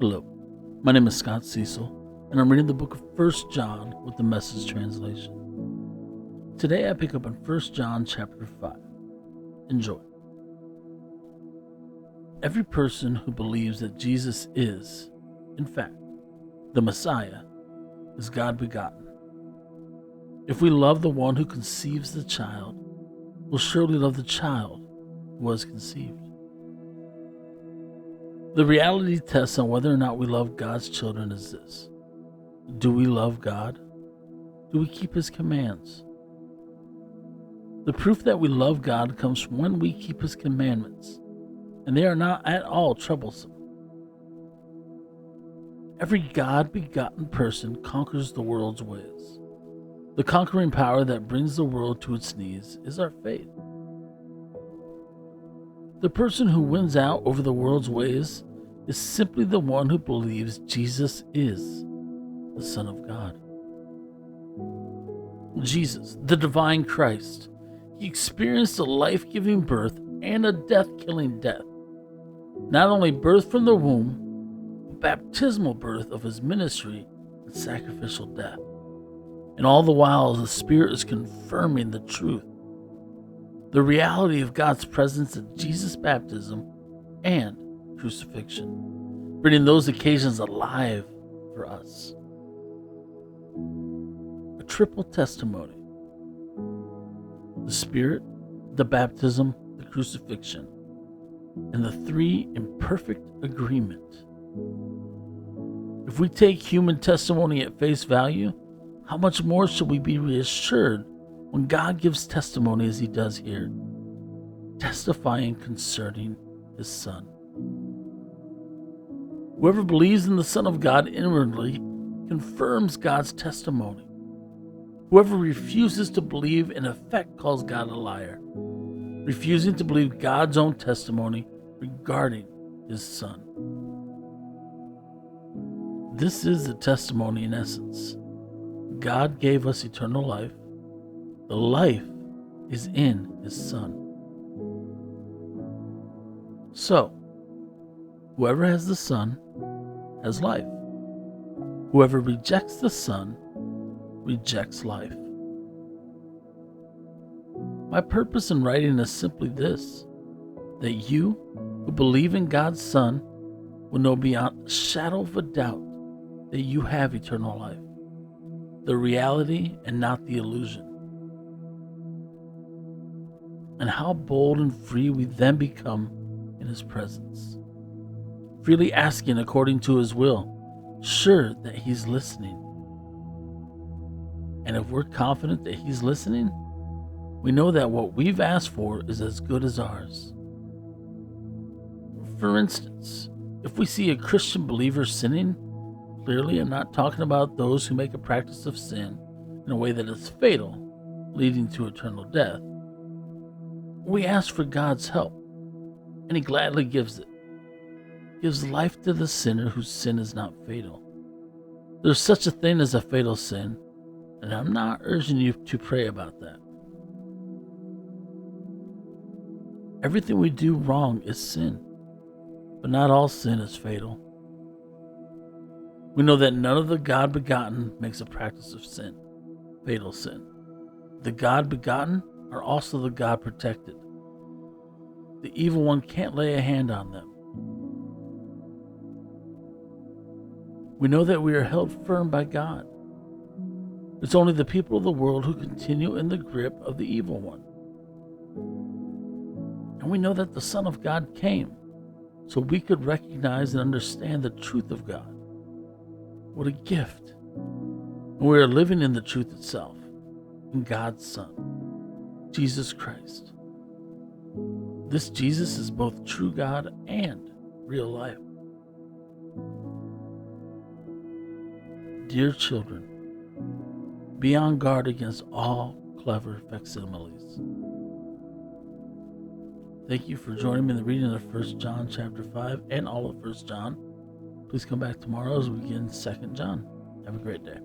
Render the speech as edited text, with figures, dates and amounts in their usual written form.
Hello, my name is Cecil, and I'm reading the book of 1 John with the Message translation. Today I pick up on 1 John chapter 5. Enjoy. Every person who believes that Jesus is, in fact, the Messiah, is God begotten. If we love the one who conceives the child, we'll surely love the child who was conceived. The reality test on whether or not we love God's children is this. Do we love God? Do we keep His commands? The proof that we love God comes from when we keep His commandments, and they are not at all troublesome. Every God-begotten person conquers the world's ways. The conquering power that brings the world to its knees is our faith. The person who wins out over the world's ways is simply the one who believes Jesus is the Son of God. Jesus, the divine Christ, He experienced a life-giving birth and a death-killing death. Not only birth from the womb, but baptismal birth of His ministry and sacrificial death. And all the while, the Spirit is confirming the truth, the reality of God's presence at Jesus' baptism and crucifixion, bringing those occasions alive for us. A triple testimony: the Spirit, the baptism, the crucifixion, and the three in perfect agreement. If we take human testimony at face value, how much more should we be reassured when God gives testimony as He does here, testifying concerning His Son? Whoever believes in the Son of God inwardly confirms God's testimony. Whoever refuses to believe, in effect, calls God a liar, refusing to believe God's own testimony regarding His Son. This is the testimony in essence. God gave us eternal life. The life is in His Son. So, whoever has the Son has life. Whoever rejects the Son rejects life. My purpose in writing is simply this: that you who believe in God's Son will know beyond a shadow of a doubt that you have eternal life, the reality and not the illusion. And how bold and free we then become in His presence, freely asking according to His will, sure that He's listening. And if we're confident that He's listening, we know that what we've asked for is as good as ours. For instance, if we see a Christian believer sinning, clearly I'm not talking about those who make a practice of sin in a way that is fatal, leading to eternal death. We ask for God's help, and He gladly gives it. Gives life to the sinner whose sin is not fatal. There's such a thing as a fatal sin, and I'm not urging you to pray about that. Everything we do wrong is sin, but not all sin is fatal. We know that none of the God-begotten makes a practice of sin, fatal sin. The God-begotten are also the God-protected. The evil one can't lay a hand on them. We know that we are held firm by God. It's only the people of the world who continue in the grip of the evil one. And we know that the Son of God came so we could recognize and understand the truth of God. What a gift. And we are living in the truth itself, in God's Son, Jesus Christ. This Jesus is both true God and real life. Dear children, be on guard against all clever facsimiles. Thank you for joining me in the reading of 1 John chapter 5 and all of 1 John. Please come back tomorrow as we begin 2 John. Have a great day.